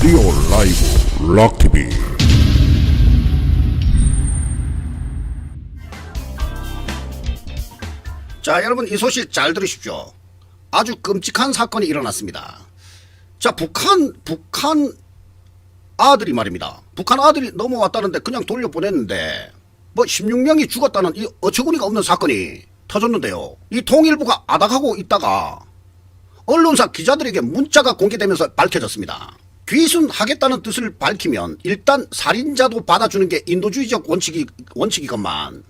리오 라이브 락TV. 자, 여러분 이 소식 잘 들으십시오. 아주 끔찍한 사건이 일어났습니다. 자, 북한 아들이 말입니다. 북한 아들이 넘어왔다는데 그냥 돌려보냈는데 뭐 16명이 죽었다는 이 어처구니가 없는 사건이 터졌는데요. 이 통일부가 아닥하고 있다가 언론사 기자들에게 문자가 공개되면서 밝혀졌습니다. 귀순하겠다는 뜻을 밝히면 일단 살인자도 받아주는 게 인도주의적 원칙이건만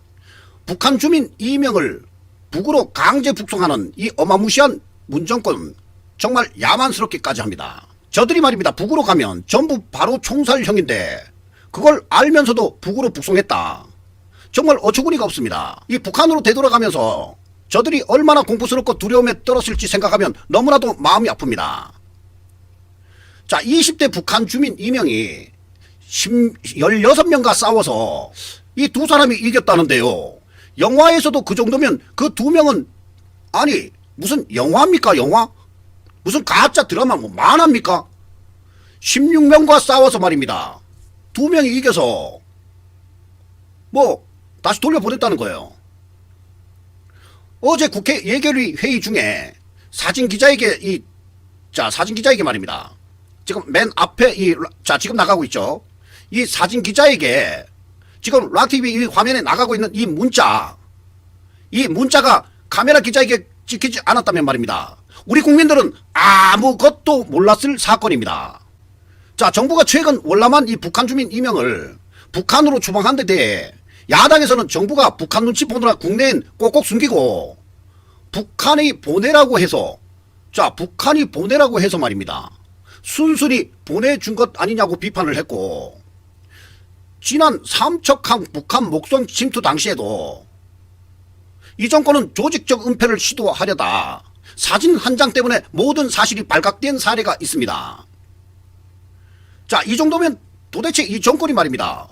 북한 주민 2명을 북으로 강제 북송하는 이 어마무시한 문정권 정말 야만스럽게까지 합니다. 저들이 말입니다. 북으로 가면 전부 바로 총살형인데 그걸 알면서도 북으로 북송했다. 정말 어처구니가 없습니다. 이 북한으로 되돌아가면서 저들이 얼마나 공포스럽고 두려움에 떨었을지 생각하면 너무나도 마음이 아픕니다. 자, 20대 북한 주민 2명이 16명과 싸워서 이 두 사람이 이겼다는데요. 영화에서도 그 정도면 그 두 명은 아니 무슨 영화입니까? 영화? 무슨 가짜 드라마 뭐 만화입니까? 16명과 싸워서 말입니다. 두 명이 이겨서 뭐 다시 돌려보냈다는 거예요. 어제 국회 예결위 회의 중에 사진 기자에게 말입니다. 지금 맨 앞에 지금 나가고 있죠. 이 사진 기자에게 지금 락TV 이 화면에 나가고 있는 이 문자가 카메라 기자에게 찍히지 않았다면 말입니다. 우리 국민들은 아무것도 몰랐을 사건입니다. 자, 정부가 최근 월남한 이 북한 주민 2명을 북한으로 추방한 데 대해 야당에서는 정부가 북한 눈치 보느라 국내엔 꼭꼭 숨기고 북한이 보내라고 해서 말입니다. 순순히 보내준 것 아니냐고 비판을 했고, 지난 삼척항 북한 목성 침투 당시에도 이 정권은 조직적 은폐를 시도하려다 사진 한 장 때문에 모든 사실이 발각된 사례가 있습니다. 자, 이 정도면 도대체 이 정권이 말입니다.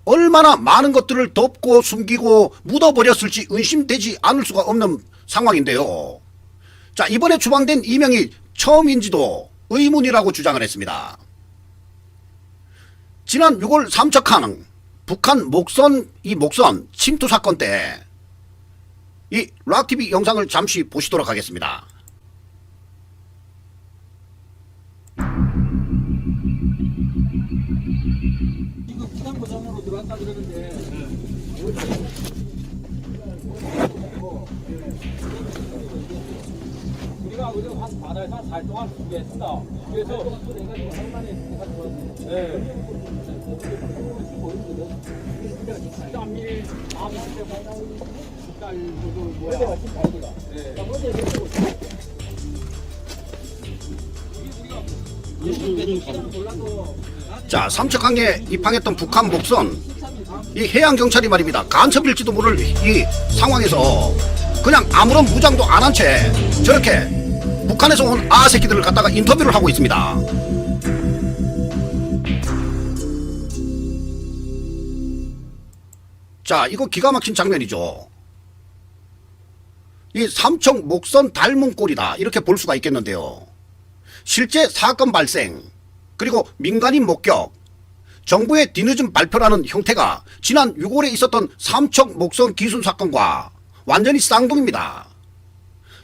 얼마나 많은 것들을 덮고 숨기고 묻어버렸을지 의심되지 않을 수가 없는 상황인데요. 자, 이번에 추방된 2명이 처음인지도 의문이라고 주장을 했습니다. 지난 6월 삼척항 북한 목선 침투 사건 때 이 락TV 영상을 잠시 보시도록 하겠습니다. 지금 부산 고장으로 들어왔다 그러는데 우리가 어제 와서 바다에서 한 4일 동안 준비했어. 그래서 할만해 자, 삼척항에 입항했던 북한 목선 이 해양경찰이 말입니다. 간첩일지도 모를 이 상황에서 그냥 아무런 무장도 안 한 채 저렇게 북한에서 온 아새끼들을 갖다가 인터뷰를 하고 있습니다. 자, 이거 기가 막힌 장면이죠. 이 삼척 목선 닮은 꼴이다 이렇게 볼 수가 있겠는데요. 실제 사건 발생 그리고 민간인 목격 정부의 뒤늦은 발표라는 형태가 지난 6월에 있었던 삼척 목선 기순 사건과 완전히 쌍둥입니다.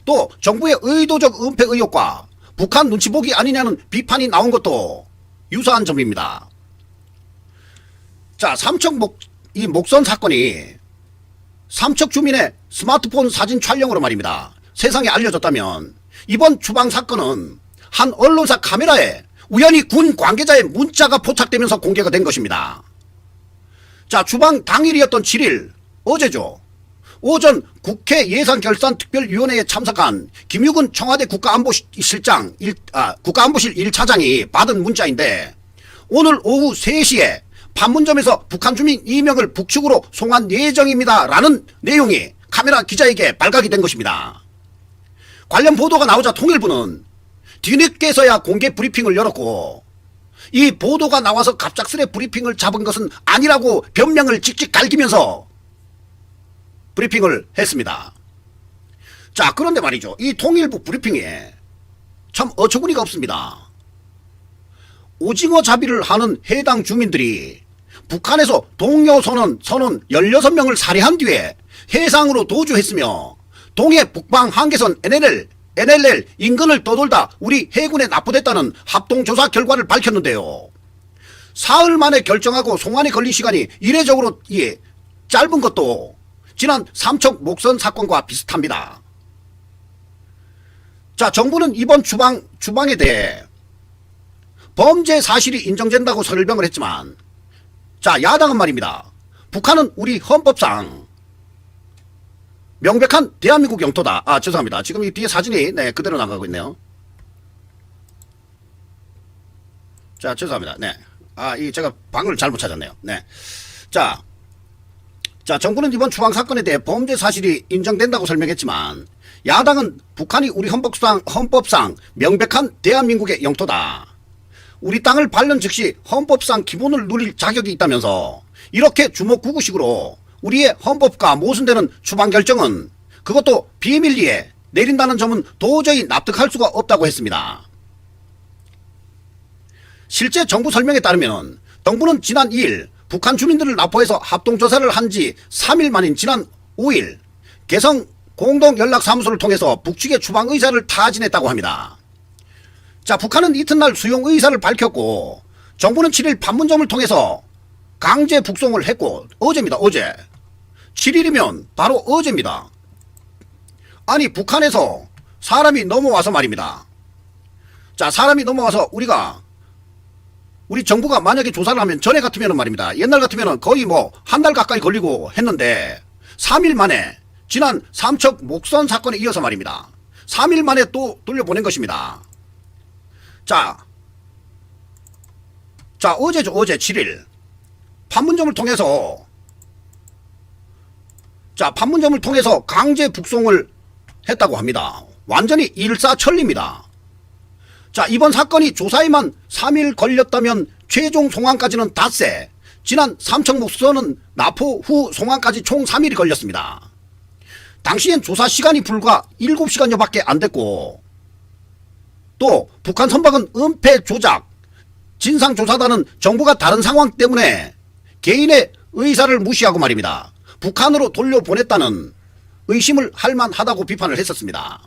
또 정부의 의도적 은폐 의혹과 북한 눈치 보기 아니냐는 비판이 나온 것도 유사한 점입니다. 자, 이 목선 사건이 삼척 주민의 스마트폰 사진 촬영으로 말입니다. 세상에 알려졌다면 이번 추방 사건은 한 언론사 카메라에 우연히 군 관계자의 문자가 포착되면서 공개가 된 것입니다. 자, 추방 당일이었던 7일 어제죠. 오전 국회 예산결산특별위원회에 참석한 김유근 청와대 국가안보실 1차장이 받은 문자인데 오늘 오후 3시에 판문점에서 북한 주민 2명을 북측으로 송환 예정입니다 라는 내용이 카메라 기자에게 발각이 된 것입니다. 관련 보도가 나오자 통일부는 뒤늦게서야 공개 브리핑을 열었고 이 보도가 나와서 갑작스레 브리핑을 잡은 것은 아니라고 변명을 찍찍 갈기면서 브리핑을 했습니다. 자, 그런데 말이죠. 이 통일부 브리핑에 참 어처구니가 없습니다. 오징어 잡이를 하는 해당 주민들이 북한에서 동료 선원 16명을 살해한 뒤에 해상으로 도주했으며 동해 북방 한계선 NLL 인근을 떠돌다 우리 해군에 납부됐다는 합동조사 결과를 밝혔는데요. 사흘 만에 결정하고 송환에 걸린 시간이 이례적으로 짧은 것도 지난 삼척 목선 사건과 비슷합니다. 자, 정부는 이번 주방에 대해 범죄 사실이 인정된다고 설명을 했지만, 자, 야당은 말입니다. 북한은 우리 헌법상 명백한 대한민국 영토다. 죄송합니다. 지금 이 뒤에 사진이 그대로 나가고 있네요. 자, 죄송합니다. 네. 제가 방을 잘못 찾았네요. 네. 자, 정부는 이번 주방 사건에 대해 범죄 사실이 인정된다고 설명했지만, 야당은 북한이 우리 헌법상 명백한 대한민국의 영토다. 우리 땅을 발견 즉시 헌법상 기본을 누릴 자격이 있다면서 이렇게 주먹구구식으로 우리의 헌법과 모순되는 추방 결정은 그것도 비밀리에 내린다는 점은 도저히 납득할 수가 없다고 했습니다. 실제 정부 설명에 따르면 정부는 지난 2일 북한 주민들을 납포해서 합동조사를 한 지 3일 만인 지난 5일 개성 공동연락사무소를 통해서 북측의 추방 의사를 타진했다고 합니다. 자, 북한은 이튿날 수용 의사를 밝혔고 정부는 7일 판문점을 통해서 강제 북송을 했고, 어제입니다. 어제 7일이면 바로 어제입니다. 아니, 북한에서 사람이 넘어와서 말입니다. 자, 사람이 넘어와서 우리 정부가 만약에 조사를 하면 전에 같으면 말입니다. 옛날 같으면 거의 한 달 가까이 걸리고 했는데 3일 만에 지난 삼척 목선 사건에 이어서 말입니다. 3일 만에 또 돌려보낸 것입니다. 자, 어제죠. 어제 7일. 판문점을 통해서 강제 북송을 했다고 합니다. 완전히 일사천리입니다. 자, 이번 사건이 조사에만 3일 걸렸다면 최종 송환까지는 닷새, 지난 삼척 목선은 납포 후 송환까지 총 3일이 걸렸습니다. 당시엔 조사 시간이 불과 7시간여밖에 안 됐고, 또 북한 선박은 은폐 조작, 진상조사단은 정부가 다른 상황 때문에 개인의 의사를 무시하고 말입니다. 북한으로 돌려보냈다는 의심을 할 만하다고 비판을 했었습니다.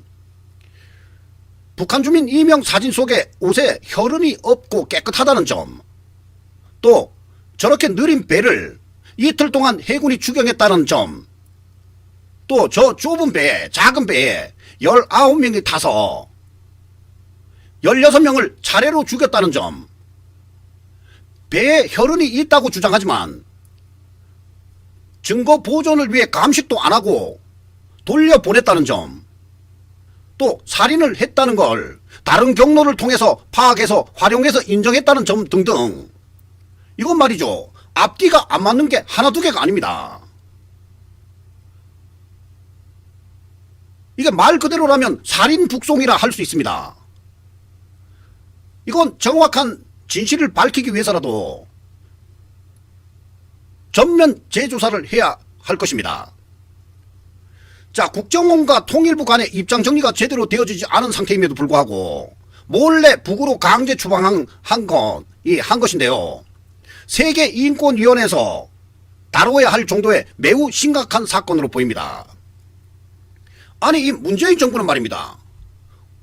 북한 주민 이명 사진 속에 옷에 혈흔이 없고 깨끗하다는 점, 또 저렇게 느린 배를 이틀 동안 해군이 추경했다는 점, 또 저 좁은 배에, 작은 배에 19명이 타서 16명을 차례로 죽였다는 점, 배에 혈흔이 있다고 주장하지만 증거 보존을 위해 감식도 안 하고 돌려보냈다는 점, 또 살인을 했다는 걸 다른 경로를 통해서 파악해서 활용해서 인정했다는 점 등등, 이건 말이죠, 앞뒤가 안 맞는 게 하나 두 개가 아닙니다. 이게 말 그대로라면 살인 북송이라 할 수 있습니다. 이건 정확한 진실을 밝히기 위해서라도 전면 재조사를 해야 할 것입니다. 자, 국정원과 통일부 간의 입장 정리가 제대로 되어지지 않은 상태임에도 불구하고 몰래 북으로 강제 추방한 것인데요. 세계인권위원회에서 다뤄야 할 정도의 매우 심각한 사건으로 보입니다. 아니, 이 문재인 정부는 말입니다.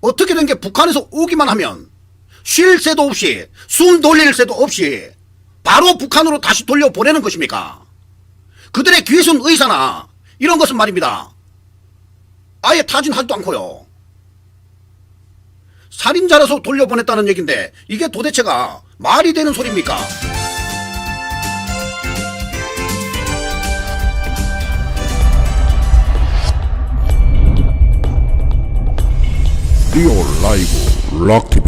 어떻게 된 게 북한에서 오기만 하면 쉴 새도 없이, 숨 돌릴 새도 없이 바로 북한으로 다시 돌려보내는 것입니까? 그들의 귀순 의사나 이런 것은 말입니다, 아예 타진하지도 않고요. 살인자라서 돌려보냈다는 얘기인데 이게 도대체가 말이 되는 소리입니까? 리오 라이브 락티비